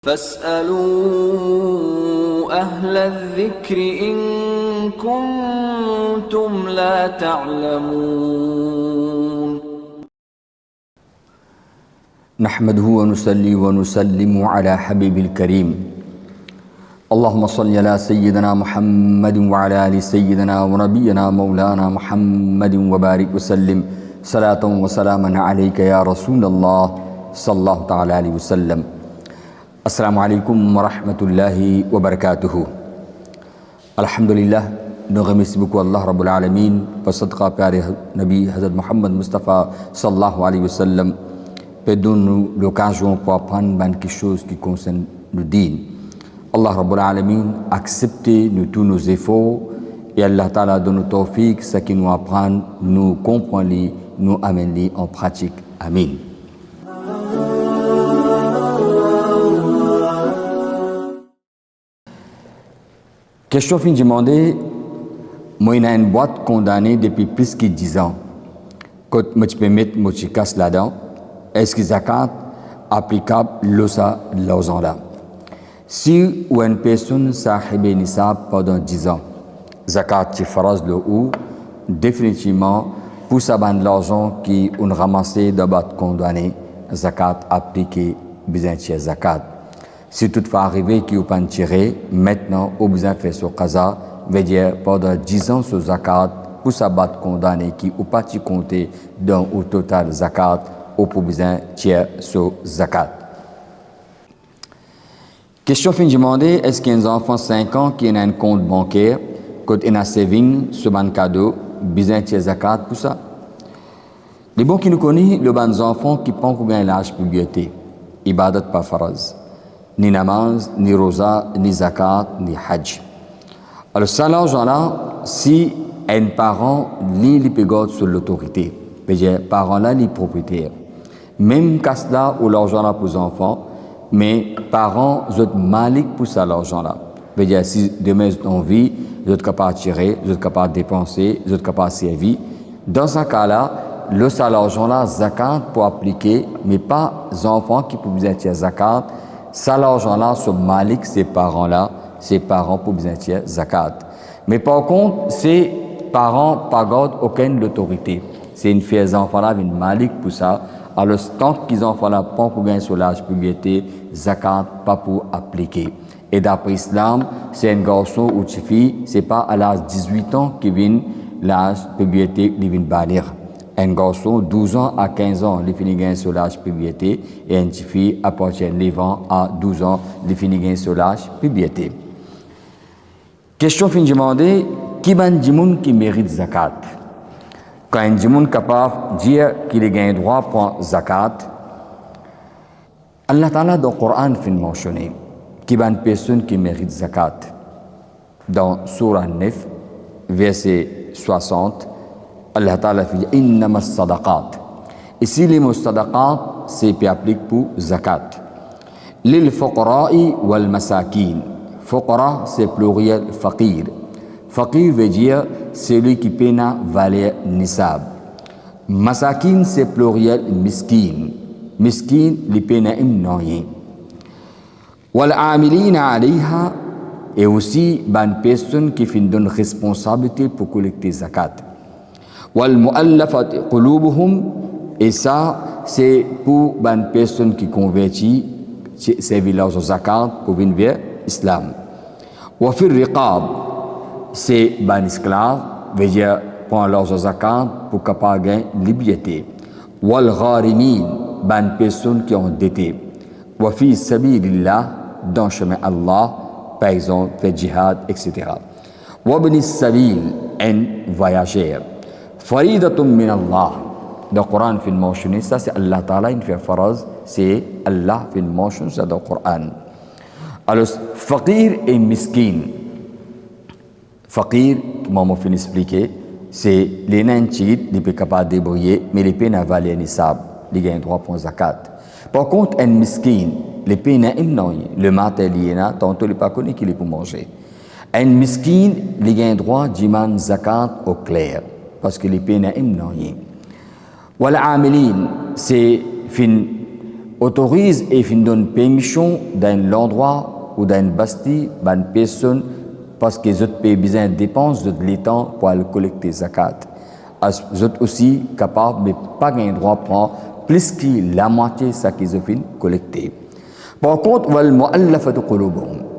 فاسألوا أهل الذكر إن كنتم لا تعلمون. نحمده ونصلي ونسلم على حبيب الكريم. اللهم صل على سيدنا محمد وعلى آل سيدنا ونبينا مولانا محمد وبارك وسلم صلاة وسلاما عليك يا رسول الله صلى الله تعالى عليه وسلم. Assalamu alaikum wa rahmatullahi wa barakatuhu. Alhamdulillah, nous remercions beaucoup Allah Rabbul Alamin pour sadqa pyare Nabi Hazrat Muhammad Mustafa sallallahu alayhi wa sallam, pour donner l'occasion pour apprendre quelque chose qui concerne le din. Allah Rabbul Alamin accepte tous nos efforts et Allah Ta'ala donne nous tawfiq, ce qui nous apprend, nous comprend, nous amène en pratique. Amin. Question fin demandée, moi j'ai une boîte condamnée depuis plus que 10 ans. Quand je peux mettre mon casse là-dedans, est-ce que zakat applicable l'argent là? Si une personne sahib nisab pendant 10 ans, zakat c'est faraz le ou définitivement pour ça ban l'argent qui on ramassé de boîte condamnée, zakat appliqué besoin de zakat. Si toutefois arrivé qu'il pas tiré, maintenant, au besoin de faire ce qaza, veut dire pendant 10 ans ce zakat, pour s'abattre condamné qui ou pas compter dans au total zakat, ou pour besoin tiers ce zakat. Question fin demandée, est-ce qu'il y a un enfant 5 ans qui a un compte bancaire, quand il a saving, ce ban cadeau, besoin tiers zakat pour ça? Les bons qui nous connaissent, le ban enfants qui prend combien l'âge puberté, ibadat pas faraz. Ni namaz, ni rosa, ni zakat, ni hajj. Alors ça, l'argent-là, si un parent lit les pégodes sur l'autorité, c'est-à-dire parent-là, les propriétaires, même cas là où l'argent-là pour les enfants, mais parents, vous êtes malik pour ça, l'argent-là. C'est-à-dire si demain vous êtes en vie, vous êtes capable de tirer, vous êtes capable de dépenser, vous êtes capable de servir. Dans ce cas-là, le salaire l'argent-là, zakat pour appliquer, mais pas les enfants qui peuvent besoin de zakat. Ça, l'argent-là, ce malik, ces parents-là, ces parents pour besoin de zakat. Mais par contre, ces parents pas gardent aucune autorité. C'est une fille, les enfants-là, une malik pour ça. Alors, tant qu'ils enfants-là pas pour gagner sur l'âge puberté, zakat pas pour appliquer. Et d'après l'islam, c'est un garçon ou une fille, c'est pas à l'âge de 18 ans qui vient l'âge puberté, qui vient balir. Un garçon, 12 ans à 15 ans, il finit gagner sur l'âge puberté, et une fille, à partir de 9 ans à 12 ans, il finit gagner sur l'âge puberté. Question fin demandée, qui ban dimoun qui mérite zakat? Quand un dimoun capable de dire qu'il a gagné droit pour zakat, Allah Ta'ala dans le Coran fin mentionné, qui ban personne qui mérite zakat. Dans Surah 9, verset 60, Allah Ta'ala fait innama sadaqat. Ici, les mots sadaqat, c'est puis applique pour zakat. Lil fuqara'i wal masakin. Fuqara, c'est pluriel faqir. Faqir veut dire celui qui paie na valeur nisab. Masakin, c'est pluriel miskin. Miskin, les paie na imnoyen. Wal amilina alayha, et aussi, ban personne qui fait une responsabilité pour collecter zakat. Wal mu'allafat qulubuhum, et ça c'est pour une personne qui convertit ses villages aux zakat pour venir vers l'islam. Wa fir riqab, c'est un esclave, veut dire prendre leurs zakat pour capable gagner liberté. Wal gharimin, une personne qui ont endetté. Wa fi sabilillah, dans le chemin Allah, par exemple, fait jihad, etc. Wa bni sabil, un voyageur. Faridatum min Allah. Dans le Coran, il mentionné ça, c'est Allah Ta'ala, il fait faraz, c'est Allah qui mentionne ça dans le Coran. Alors, faqir et miskin. Faqir, comme on finit expliquer, c'est les nains qui sont capables de débrouiller, mais les peines à valer nisab, les gagnent droit pour zakat. Par contre, un miskin, les peines à imnoyer, le matin, il y en a, tantôt, il n'est pas connu qu'il est pour manger. Un miskin, les gagnent droit d'iman zakat au clair. Parce que les peines à imnoyer. Wal amilin, c'est fin autorise et fin donne permission dans l'endroit ou dans une bastille, une personne, parce que les autres pays besoin de dépenses de l'État pour aller collecter zakat. Les autres aussi capables, mais pas un droit de prendre plus que la moitié de ce qu'ils ont collecté. Par contre,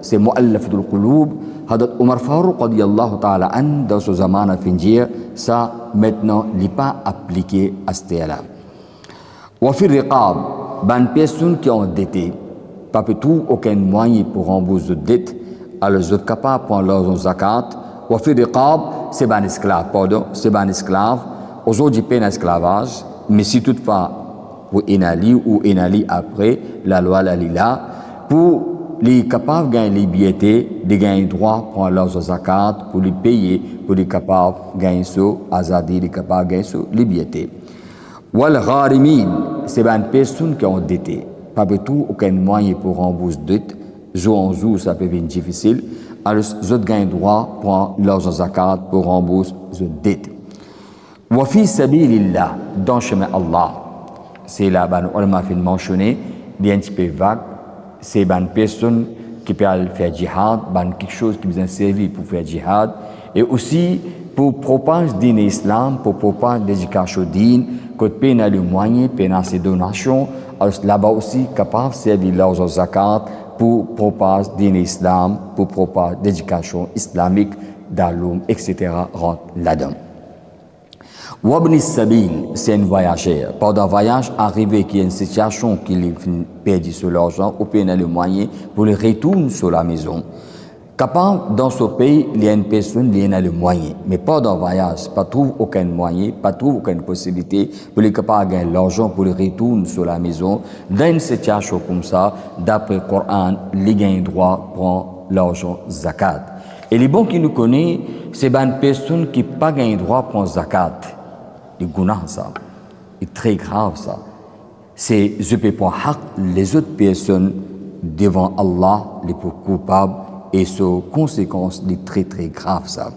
c'est mu'allafatul qulub. Hadrat Omar Farouk radiyallahu ta'ala an dans ce zaman à finir, ça maintenant n'est pas appliqué à ce terme-là. Wa fi riqab, ban personnes qui ont endetté, pas du tout aucun moyen pour rembourser de dette, alors ils sont capables de prendre leur zakat. Wa fi riqab, c'est ban esclave, pardon, c'est ban esclave. Aujourd'hui, peine esclavage, mais si toutefois pour Enali ou Enali après, la loi la lila, pour les capables de gagner les libertés, de gagner droit pour leurs zakat, pour les payer, pour les capables de gagner ce azadi, les capables de gagner ce liberté. Wal gharimin, c'est une personne qui ont endetté, pas du tout aucun moyen pour rembourser dette, jour en jour ça peut être difficile, alors ils ont gagné droit pour leurs zakat pour rembourser dette. Wa fi sabilillah, dans le chemin Allah. C'est là, on m'a fait mentionner, il y a un petit peu vague, c'est une personne qui peut faire djihad, quelque chose qui besoin servir pour faire djihad, et aussi pour propager l'islam, pour propager l'éducation dîne, que peine a le moyen, peine a ses donations, alors là-bas aussi capable de servir leurs zakat pour propager l'islam, pour propager l'éducation islamique, d'alum, etc. rentre là-dedans. Wabni Sabil, c'est un voyageur. Pendant un voyage arrivé qu'il y a une situation qu'il perd sur l'argent ou peine le moyen pour le retourner sur la maison. Capable, dans ce pays, il y a une personne qui a le moyen. Mais pendant un voyage, pas trouve aucun moyen, pas trouve aucune possibilité pour les capables de gagner l'argent pour le retourner sur la maison. Dans une situation comme ça, d'après le Coran, les gagnent droit prend l'argent zakat. Et les bons qui nous connaissent, c'est une personne qui n'a pas gagné droit prend zakat. Le gounas, ça. C'est très grave, ça. C'est, je peux pas les autres personnes devant Allah, les plus coupables, et ces conséquences, c'est très, très grave, ça.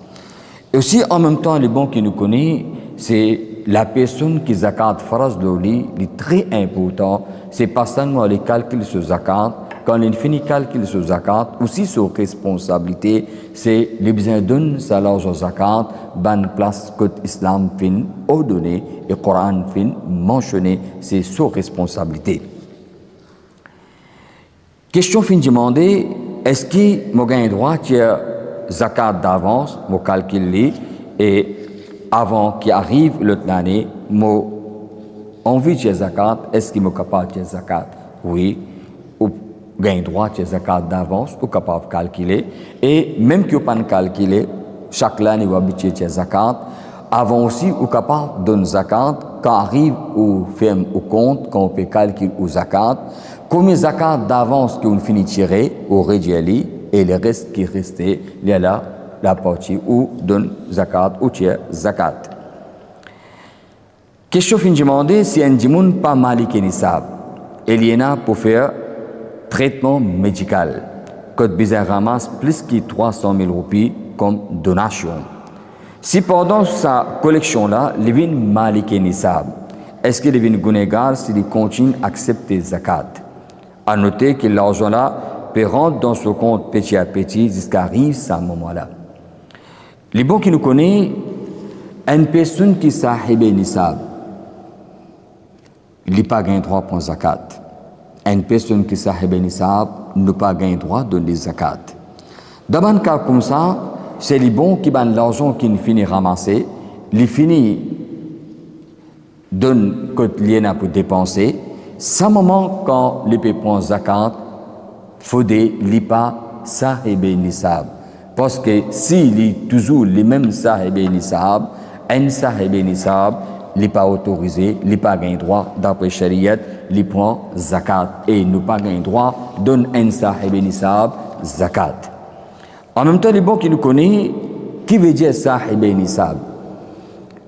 Et aussi, en même temps, les bons qui nous connaissent, c'est la personne qui zakat faraz l'oli, c'est très important. C'est pas seulement les calculs sur zakat, quand il finit calcul sur zakat, aussi sur responsabilité, c'est les besoins d'un salaire sur zakat, ban place que l'islam fin ordonné et le Coran fin mentionné, c'est sur responsabilité. Question fin demandée, est-ce que moi gagne droit à zakat d'avance, moi calculer et avant qu'il arrive l'autre année, moi envie de zakat, est-ce qu'il est capable de zakat? Oui. Gagne droit à zakat d'avance ou capable de calculer et même que pas calculer chaque année va habituer à zakat avant aussi ou capable de donner zakat quand arrive au ferme au compte quand on peut calculer au zakat combien zakat d'avance qu'on finit tirer au réduit et le reste qui restait il y a là la partie où donne zakat ou tiers zakat. Question fin demander si un dimoun pas malik nisab il y en a pour faire traitement médical, que besoin ramasse plus que 300 000 roupies comme donation. Si pendant sa collection-là, les vins malik et nisab, est-ce que les vins gunégar s'il continue à accepter zakat? À noter que l'argent-là peut rentrer dans ce compte petit à petit jusqu'à arriver à ce moment-là. Les bons qui nous connaissent, une personne qui sahib nisab, il n'a pas gagné droit pour zakat. Une personne qui sahib nisab n'a pas gagné droit de donner zakat. Dans un cas comme ça, c'est les bons qui ont l'argent qui finit ramasser, les finit donne que l'ien a pour dépenser. Ce moment quand les peut prendre zakat, faut des lipa sahib nisab. Parce que s'il est toujours les mêmes sahib nisab, un sahib nisab, il n'est pas autorisé, il n'est pas gagné droit d'après Shariat, il prend zakat et il n'a pas gagné droit donne un sahib nisab zakat. En même temps, les bons qui nous connaissent, qui veut dire sahib nisab?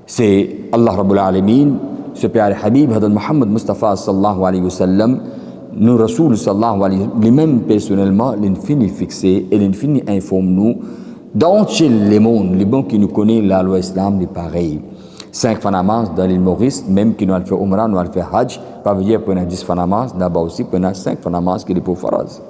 C'est Allah Rabbul Alamin, ce Père Habib, Hadad Muhammad Mustafa sallallahu alayhi wa sallam, nous Rasoul sallallahu alayhi wa sallam, les mêmes personnellement, l'infini fixé et l'infini informe nous, dans les mondes, les bons qui nous connaissent, la loi islam est pareil. 5 fanamas dans l'île Maurice, même qui nous a fait Umrah, nous a fait Hajj, pas veut dire qu'on a 10 fanamas, là-bas aussi, qu'on a 5 fanamas qui est pour Faraz.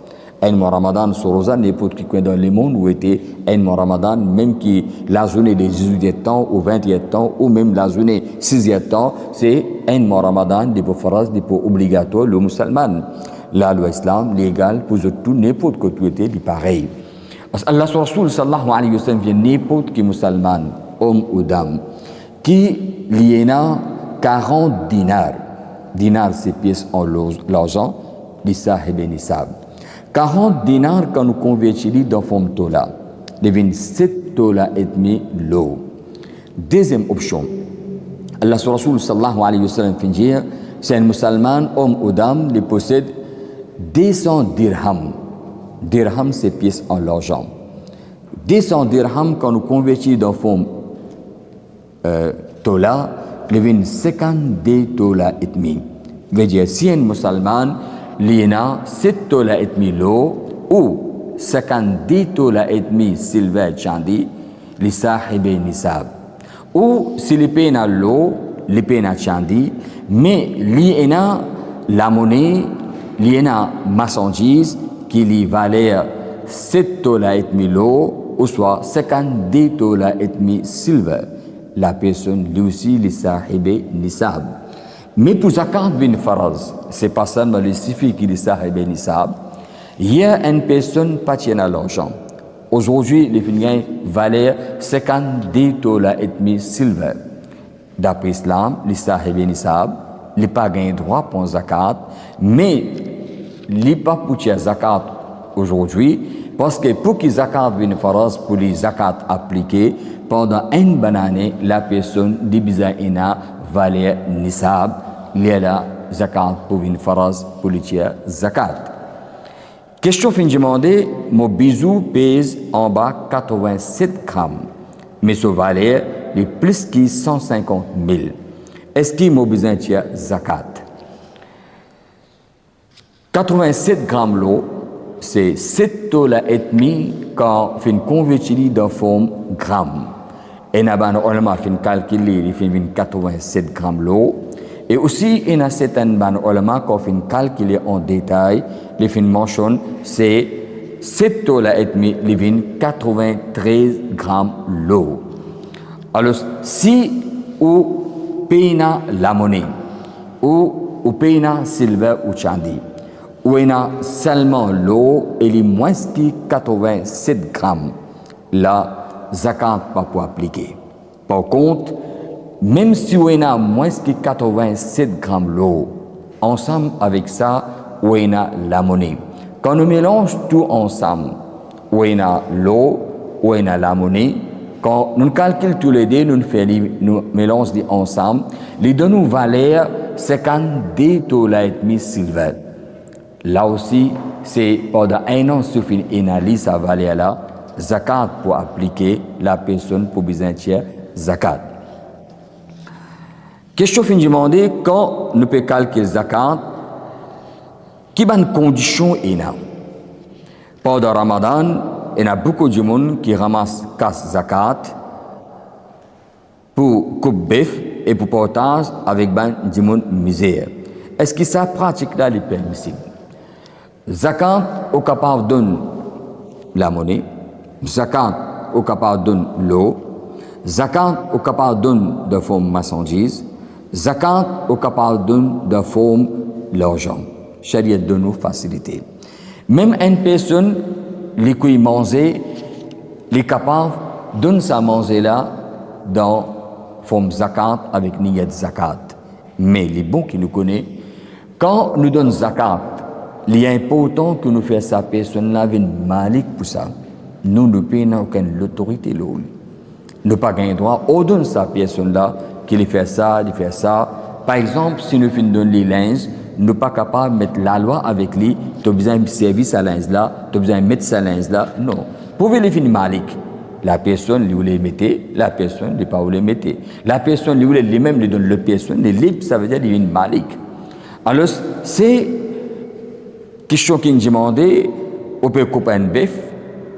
Un mois Ramadan, sur Rosa, n'importe qui dans le monde où était un mois Ramadan, même qui la journée des 18 temps ou 20 temps, ou même la journée 6 temps, c'est un mois Ramadan, des pour Faraz, des pour obligatoire, le musulman. Là, l'islam, légal, pour tout, n'importe quoi, tout était pareil. Parce que Allah Rasul sallallahu alayhi wa sallam vient n'importe qui musulman, homme ou dame, qui liena 40 dinars. Dinars, c'est pièces en l'argent, l'issa et bénissable. 40 dinars quand nous convertissons dans forme tola, devient 7 tola et demi l'eau. Deuxième option, Allah Rasul sallallahu alayhi wa sallam fait dire, c'est un musulman, homme ou dame, qui possède 200 dirhams. Dirham, c'est pièces en l'argent. 200 dirhams, quand nous convertissons dans forme tola, devient 52 tola et demi. Veut dire, si un musulman, il a 7 tola et demi l'eau, ou 52 tola et demi silver chandi, les sahibé nisab. Ou si les peines à l'eau, les peines à chandi, mais il y a la monnaie, il y a marchandise qui lui valait 7 tola et demi l'eau, ou soit 52 tola et demi silver. La personne, lui aussi, les sahibé nisab. Mais pour zakat bin faraz, c'est pas seulement le suffit qu'il est sahibé nisab. Il y a une personne pas tienne à l'argent. Aujourd'hui, les filles valaient 52 dollars et demi silver. D'après l'islam, les sahibé nisab, les pas gain droit pour zakat, mais les pas pour tirer zakat aujourd'hui, parce que pour qu'ils zakat bin faraz, pour les zakat appliqués, pendant une bonne année, la personne divisa ina valait nisab, il y a la zakat pour une faraz pour les tiers zakat. Question fin demandée, mon bisou pèse en bas 87 grammes, mais ce valeur est plus que 150 000. Est-ce qu'il m'a besoin de tiers zakat? 87 grammes l'eau, c'est 7 dollars et demi quand on fait une conversion dans forme gramme. Et on a fait calculer, il fait 87 grammes l'eau. Et aussi, il y a certains ulama qui ont fait calculer en détail, les fins mention, c'est 7 dollars et demi, il fait 93 grammes l'eau. Alors, si vous payez la monnaie, ou payez silver ou chandi, ou il y a seulement l'eau, il est moins que 87 grammes, la zakat pas pour appliquer. Par contre, même si on a moins que 87 grammes l'eau, ensemble avec ça, on a la monnaie. Quand nous mélangeons tout ensemble, on a l'eau, on a la monnaie, quand nous calculons tous les deux, nous mélangeons ensemble, les deux nous valent 52 dollars et demi silver. Là aussi, c'est pendant un an suffit une analyse à valeur là, zakat pour appliquer la personne pour besoin tiers zakat. Question fin demandée, quand nous pouvons calculer zakat, quelles conditions il y a? Pendant Ramadan, il y a beaucoup de monde qui ramasse casse zakat pour coupe bœuf et pour partage avec du monde misère. Est-ce que ça pratique là est permissible? Zakat au capable de donner la monnaie, zakat au capable de donner l'eau, zakat au capable de donner de forme marchandise, zakat au capable de donner de forme l'argent. Charia donne nous facilité. Même une personne qui mange, est capable de donner sa manger là dans forme zakat avec niyat zakat. Mais les bons qui nous connaissent, quand nous donnons zakat, il est important que nous fassions sa personne là avec malik pour ça. Nous ne payons aucune autorité. Nous ne pas gagner droit. On donne sa personne là qu'il fait ça, il fait ça. Par exemple, si nous faisons donner les linges, nous ne sommes pas capables de mettre la loi avec lui. Tu as besoin de service à linge là, tu as besoin de mettre sa linge là. Non. Pour les finir malik. La personne lui voulait mettre, la personne ne pas voulait mettre. La personne lui voulait lui-même lui donne le personne, les libres, ça veut dire qu'il y a une malik. Alors, c'est question qui nous demande, on peut couper un bœuf,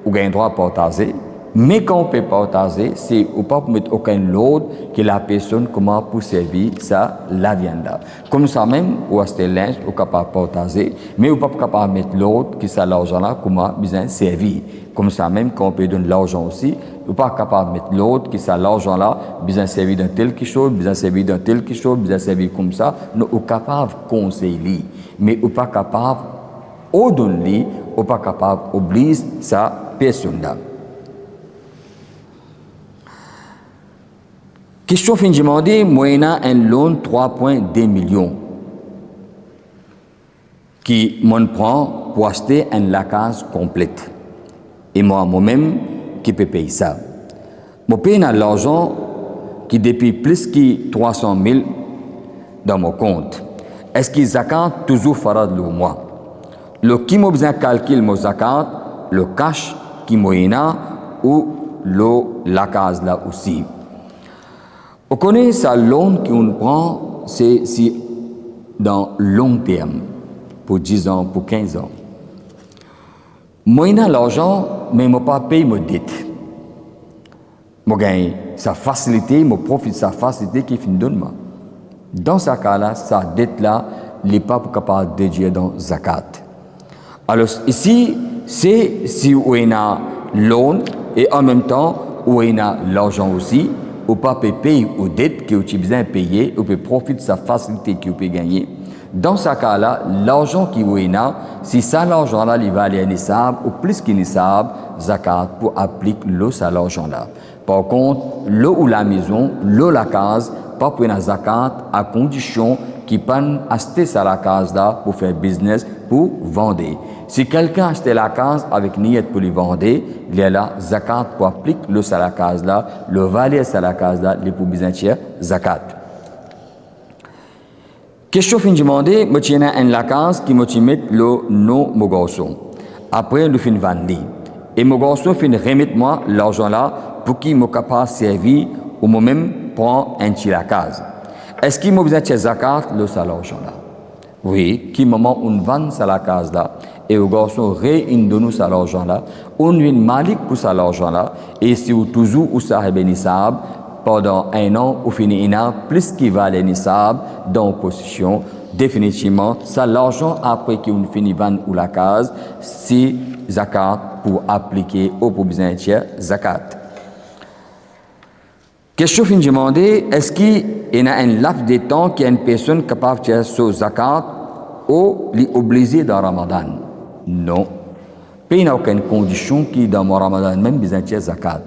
ou gagner droit à partager, Mais quand on peut partager, c'est ou pas mettre aucun l'autre que la personne comment pour servir ça la viande là. Comme ça même, ou acheter linge, ou capable partager, mais ou pas capable mettre l'autre qui ça l'argent là comment bien servir. Comme ça même, quand on peut donner l'argent aussi, ou pas capable mettre l'autre qui ça l'argent là bien servir dans tel quelque chose, bien servir dans tel quelque chose, bien servir comme ça, nous ou capable conseiller, mais ou pas capable au donner, ou pas capable obliger sa personne là. Question fin demandée, moyennant un loan 3,2 millions qui m'en prend pour acheter une lacage complète. Et moi-même, qui peux payer ça. Je paye l'argent qui depuis plus que 300 000 dans mon compte. Est-ce que zakat toujours fera de moi? Le qui m'a besoin calcul mon zakat, le cash qui moyennant ou le lacage là aussi. On connaît ça loan qu'on prend, c'est si dans long terme, pour 10 ans, pour 15 ans. Moi, j'ai l'argent, mais je ne pas payer mes dettes. Je gagne sa facilité, je profite de sa facilité qui finit de moi. Dans ce cas-là, sa dette-là, il n'est pas capable de déduire dans zakat. Alors ici, c'est si on a loan et en même temps, on a l'argent aussi, ou pas peut payer aux dettes que tu as besoin de payer, ou peut profiter de sa facilité que tu peux gagner. Dans ce cas-là, l'argent qui est là, si ça l'argent-là, il va aller à nisab, ou plus qu'il nisab, zakat pour appliquer l'eau à l'argent-là. Par contre, l'eau ou la maison, l'eau la case, pas pour une zakat à condition qu'il puisse acheter ça la case-là pour faire business, pour vendre. Si quelqu'un achète la case avec niette pour lui vendre, il y a la zakat pour appliquer le à la case là, le valet à la case là, les pour besoin zakat. Question fin demandée, moi tiens une la case qui me met le nom mon garçon. Après nous fin vendre. Et mon garçon fin remettre moi l'argent là pour qu'il me capable servir ou moi-même prend un petit la case. Est-ce qu'il me besoin de zakat le à l'argent là? Oui, qui moment on vend ça la case là et au garçon réunit nous ça l'argent là, on vient malik pour ça l'argent là et si ou toujours ou ça est nisab pendant un an ou fini un an plus qu'il va les nisab dans position définitivement ça l'argent après qu'on finit vendre ou la case c'est zakat pour appliquer au pour besoin zakat. Question fin demandée, est-ce qu'il y a un laps de temps qu'il y a une personne capable de faire ce zakat ou l'obliger dans Ramadan? Non. Il n'y a aucune condition qui dans le Ramadan même besoin de faire zakat.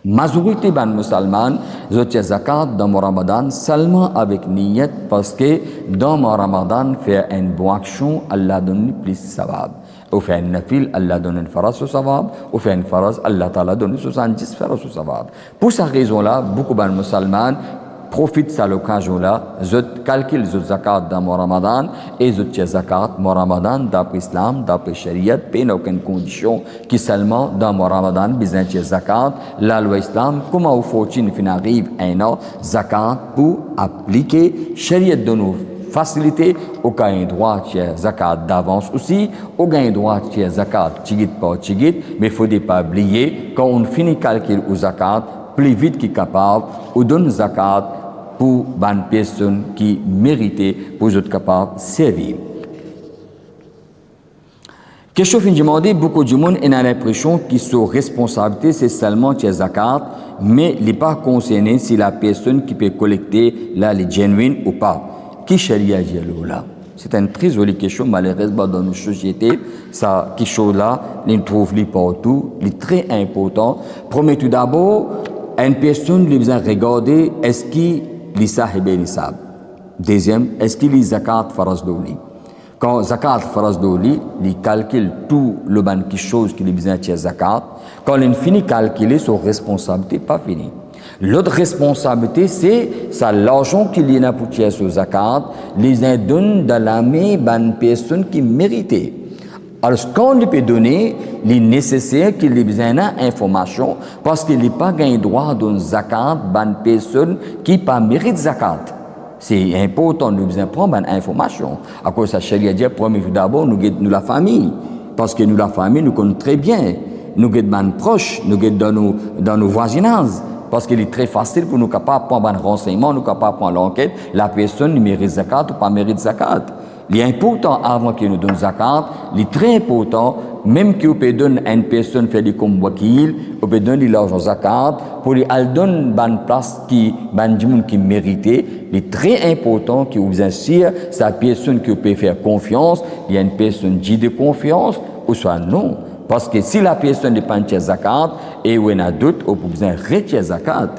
Majorité des musulmans ont fait zakat dans le Ramadan seulement avec niyat parce que dans le Ramadan faire une bonne action, Allah donne plus de savab. Ou fait un nafil, Allah donne une faraz au savab, ou fait une faraz, Allah ta'ala donne 70 faraz au savab. Pour cette raison-là, beaucoup de musulmans profitent de cette occasion-là, ils calculent les zakat dans le Ramadan et ils ont zakat dans le Ramadan d'après l'Islam, d'après la Sharia, pas aucune condition qui seulement dans le Ramadan, besoin de zakat, la loi Islam, comment il faut qu'il arrive un an, zakat pour appliquer Sharia de nous. Facilité, au gain droit de zakat d'avance aussi, au gain droit de zakat tigit par tigit, mais il ne faut pas oublier, quand on finit calcul au zakat, plus vite qu'il est capable, on donne zakat pour une personne qui mérite, pour être capable de servir. Question fin demandée, beaucoup de monde a l'impression que son responsabilité c'est seulement de zakat, mais il n'est pas concerné si la personne qui peut collecter là les genuine ou pas. Qui charia dit là? C'est une très jolie question, malheureusement dans nos sociétés, ça quelque chose là, on trouve partout, il est très important. Premier tout d'abord, une personne lui besoin regarder est-ce qu'il est sahib et nisab. Deuxième, est-ce qu'il est zakat faraz d'oli. Quand zakat faraz d'oli, il calcule tout le ban quelque chose qu'il a besoin de zakat. Quand il finit calculer, son responsabilité pas finie. L'autre responsabilité, c'est l'argent qu'il y a pour tirer sur zakat, les uns donnent dans la main d'une personne qui méritait. Alors, quand on peut donner, il est nécessaire qu'il ait besoin d'informations parce qu'il n'est pas gain droit de zakat d'une personne qui n'a pas mérite zakat. C'est important de besoin prendre une information. À cause de ça, Sharia dit, premier d'abord, nous la famille. Parce que nous, la famille, nous connaissons très bien. nous sommes proches, nous sommes dans nos voisinages. Parce qu'il est très facile pour nous capables de prendre un renseignement, nous capables de prendre l'enquête, la personne mérite zakat ou pas mérite zakat. L'important avant qu'il nous donne zakat, il est très important, même que vous pouvez donner à une personne fait du comme wakil, vous pouvez donner l'argent zakat, pour lui donner une place qui mérite. Il est très important que vous assure, c'est la personne que vous pouvez faire confiance, il y a une personne dit de confiance, ou soit non. Parce que si la personne n'est pas une zakat, et où il y a d'autres, on peut besoin de retirer zakat.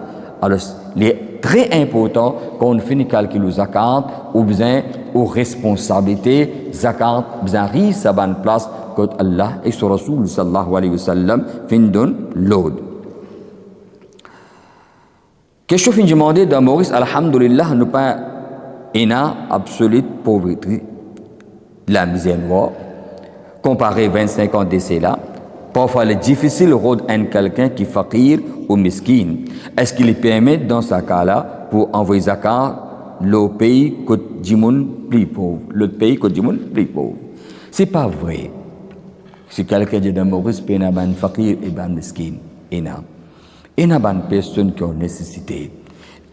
Alors, il est très important quand on finit de calculer le zakat, on besoin aux responsabilités, zakat, besoin de sa bonne place, quand Allah et son Rasoul sallallahu alayhi wa sallam findon l'aude. Qu'est-ce que je demandé dans Maurice, alhamdulillah, nous pas une absolue pauvreté, la misère noire. Comparé 25 ans d'essai là, parfois il est difficile de rendre quelqu'un qui est fakir ou miskin. Est-ce qu'il permet dans ce cas-là pour envoyer zakat le pays que du monde plus pauvre, le pays que du monde plus pauvre? C'est pas vrai. Si quelqu'un dit dans Maurice, il y a un fakir et un miskin, il y a une personne qui a nécessité.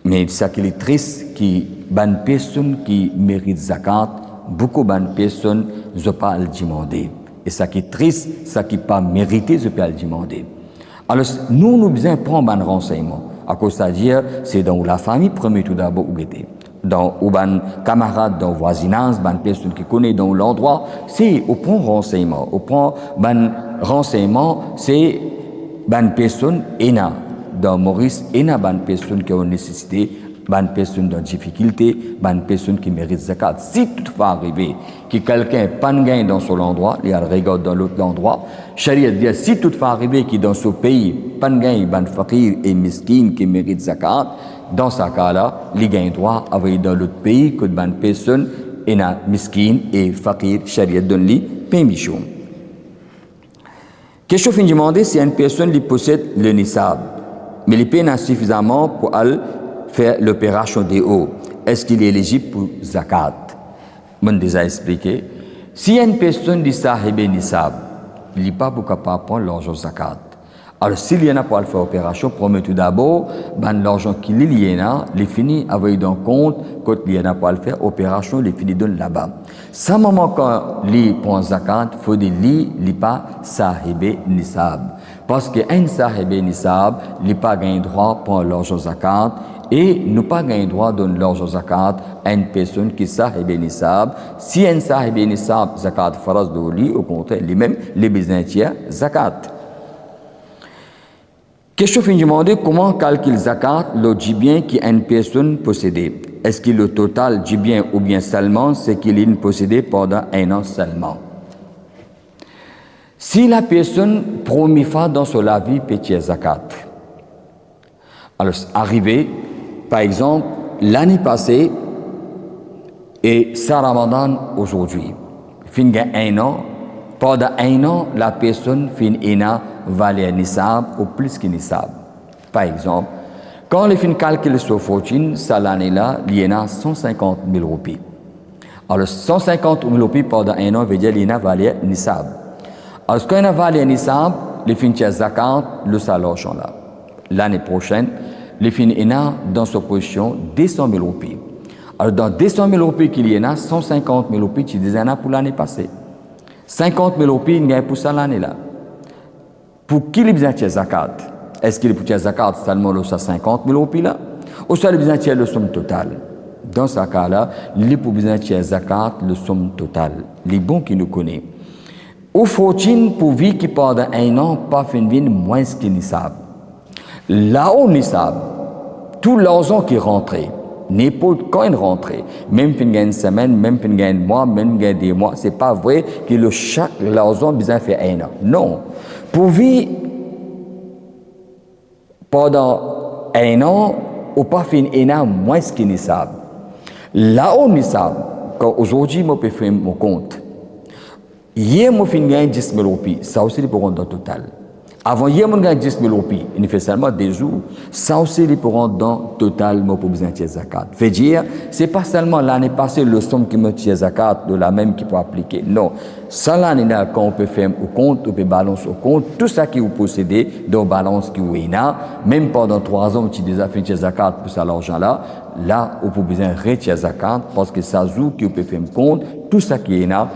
Mais ce qui est triste, qui une personne qui mérite zakat, beaucoup de personnes ne pas le demander. Et ça qui est triste, ça qui n'est pas mérité, je peux le demander. Alors, nous avons besoin de prendre un renseignement. À cause c'est-à-dire, c'est dans la famille, premier tout d'abord, où était. Dans un camarade, dans le voisinage, une personne qui connaît dans l'endroit, c'est au prend renseignement. Au prend un renseignement, c'est une personne, dans Maurice, une personne qui a une nécessité, une personne dans difficulté, une personne qui mérite zakat. Si toutefois arriver que quelqu'un n'a pas de gain dans son endroit, il regarde dans l'autre endroit, Sharia dit si toutefois arriver que dans ce pays, pas de gain, un fakir et miskin qui mérite zakat, dans ce cas-là, il gagne droit à aller dans l'autre pays que une personne est miskin et fakir, Sharia donne lui permission. Qu'est-ce que je demander si une personne lui possède le nisab, mais il paye suffisamment pour aller faire l'opération des eaux. Est-ce qu'il est éligible pour zakat? Je l'ai déjà expliqué. Si une personne dit sahib et nisab, il n'est pas capable de prendre l'argent zakat. Alors, s'il y en a pour faire l'opération, promet tout d'abord, l'argent qu'il y en a, il finit avec un compte, quand il y en a pour faire l'opération, il finit donne là-bas. Ça moment quand il prend zakat, il faut dire qu'il n'est pas sahib et nisab. Parce qu'un sahib et nisab, il n'a pas gain droit pour l'argent zakat, et nous pas gain droit de donner l'argent zakat à une personne qui sahib et nisab. Si un sahib et nisab zakat faraz de lui, au contraire, lui-même, les besoins zakat. Question fin demander comment calculer zakat le bien qu'une personne possède. Est-ce que le total du bien ou bien seulement ce qu'il est possédé pendant un an seulement? Si la personne promet fois dans son vie payer zakat, alors arrivé, par exemple, l'année passée et ça Ramadan aujourd'hui, fin un an, pendant un an, la personne fin un an valait nisab ou plus que nisab. Par exemple, quand les fin calculent sur fortune, ça l'année-là, il y en a 150 000 roupies. Alors 150 000 roupies pendant un an veut dire qu'il y en a valait nisab. Alors quand il y a valait nisab, les fin zakat, le salaire là. L'année prochaine, les fin dans sa position 200 000 roupies. Alors dans 200 000 roupies qu'il y en a, 150 000 roupies qui disent pour l'année passée. 50 000 roupies, il y a pour ça l'année-là. Pour qui les besoin de zakat? Est-ce qu'il est pour zakat seulement le 50 000 roupies là? Ou soit il besoin de le somme totale? Dans ce cas-là, il est pour besoin de zakat le somme totale. Les bons qui nous connaissent. Ou faut-il pour vivre qui pendant un an, pas finir moins que nisab? Là où nisab, tout l'argent qui rentre, n'importe quand il rentre, même fin une semaine, même fin un mois, même fin 2 mois, c'est pas vrai que le chaque l'argent besoin faire un an. Non. Pour vivre pendant un an, ou pas fin un an moins que nisab. Là où nisab, quand aujourd'hui je peux faire mon compte, hier je fin gagner 10 000 roupies, ça aussi c'est pour rendre total. Avant hier, mon gars, 10 000 roupies. Il fait seulement des jours. Ça aussi, ils pourront dans totalement pour besoin de zakat. Fait dire, c'est pas seulement l'année passée, le somme qui me tient zakat, de la même qui peut appliquer. Non. Ça, l'année, quand on peut faire au compte, on peut balancer au compte, tout ça qui vous possédez, dans balance qui vous est là, même pendant 3 ans, tu déjà fait zakat pour ça, l'argent-là, là, on peut besoin de retirer zakat, parce que ça joue qui vous peut faire compte, tout ça qui est là,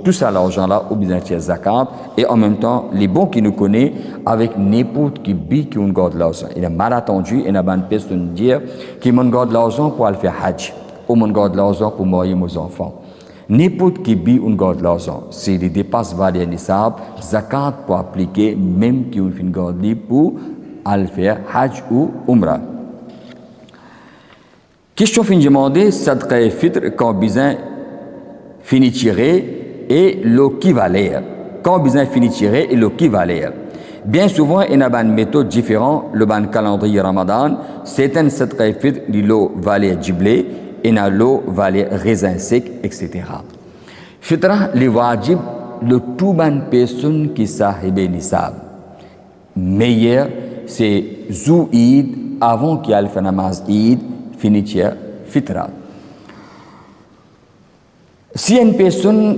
tout ça, l'argent-là, on besoin de zakat, et en même temps, les bons qui nous connaissent, avec n'importe qui bit qui on garde l'argent. Il a mal attendu, il a une personne dire qui m'en garde l'argent pour aller faire hajj, ou m'en garde l'argent pour marier mes enfants. N'importe qui bit on garde l'argent. Si les dépenses valent nisab, zakat pour appliquer, même qui on fait garde pour aller faire hajj ou umrah. Question fin demandée, sadqa et fitr quand besoin finit tirer et le qui valait. Quand besoin finit tirer et le qui valait. Bien souvent, il y a une méthode différente, le calendrier Ramadan, certaines sadqa et fitr, l'eau valait giblé, et l'eau valait raisin sec, etc. Fitra, les wajib, le tout bonne personne qui sahibe nisab. Meilleur, c'est zou Eid, avant qu'il y ait le namaz Eid, finir fitra. Si une personne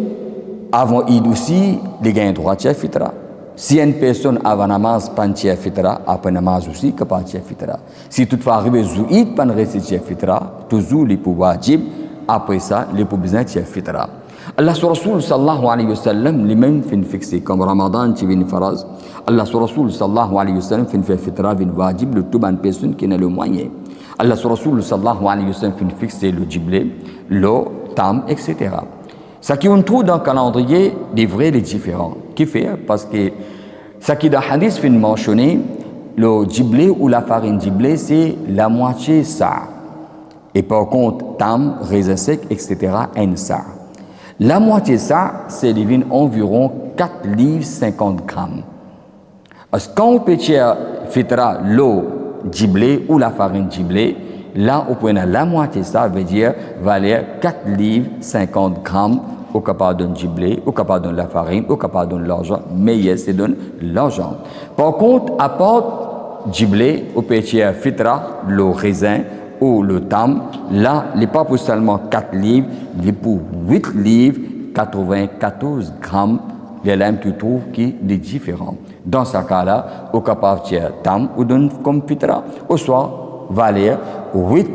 avant Eid aussi, il gagne droit à fitra. Si une personne avant namaz pas de fitra, après namaz aussi que pas de fitra. Si toutefois arrivé Eid pas de réciter fitra, toujours les pour wajib, après ça les pour besoin de fitra. Allah sur Rasul sallallahu alayhi wa sallam les mêmes fin fixé comme Ramadan qui vient faraz. Allah sur Rasul sallallahu alayhi wa sallam fin fait fitra vin wajib le tout bonne personne qui n'a le moyen. Allah sur Rasul sallallahu alayhi wa sallam fin fixé le giblé, l'eau, tam, etc. Ça qui on trouve dans le calendrier, des vrais, des différents. Qui fait? Parce que ça qui dans le hadith fin mentionné, le giblé ou la farine giblé, c'est la moitié ça. Et par contre, tam, raisin sec, etc., un ça. La moitié ça, c'est environ 4 livres 50 grammes. Parce que quand on peut fitra l'eau giblé ou la farine giblé, là, on peut la moitié ça, veut dire valer 4 livres 50 grammes au capable d'un giblé, au capable de la farine, au capable de l'argent, mais c'est de l'argent. Par contre, à part giblé, au petit fitra, le raisin ou le tam, là, il n'est pas pour seulement 4 livres, il est pour 8 livres, 94 grammes, les lames que tu trouves qui est différent. Dans ce cas-là, au capable de tam ou d'un comme fitra, au soit valer 8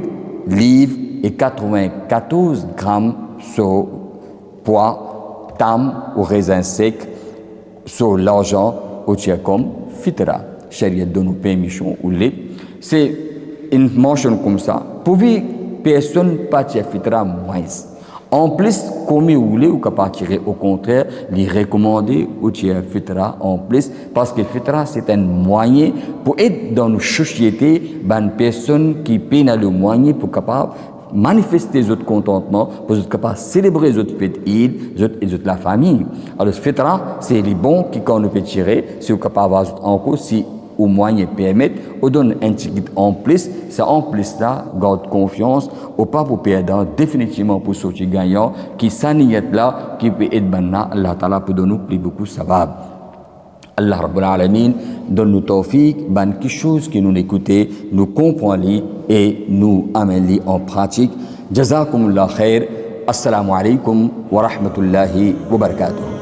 livres et 94 grammes sur poids, tam ou raisin sec, sur l'argent au tiers comme fitra. Chariot de nos permissions ou lait. C'est une mention comme ça. Pour que personne pas tirer fitra moins. En plus, comme vous voulez ou capable tirer au contraire, les recommander ou tirer fitra en plus parce que fitra c'est un moyen pour être dans nos sociétés, une personne qui peine le moyen pour capable manifester votre contentement, pour être capable de célébrer votre fête Eid, et la famille. Alors, fitra, c'est les bons qui, quand on peut tirer, si vous êtes capable d'avoir encore, si au moyen permettre, on donne un ticket en plus, ça en plus là, garde confiance, au pas pour perdre, définitivement pour sortir gagnant, qui s'aniette là, qui peut être banna, Allah Ta'ala peut donner plus beaucoup savab. Allah Rabbul Alamin donne-nous tawfiq, ban quelque chose que nous écoutons, nous comprenons et nous amenons en pratique. Jazakumullah khair. Assalamu alaikum wa rahmatullahi wa barakatuh.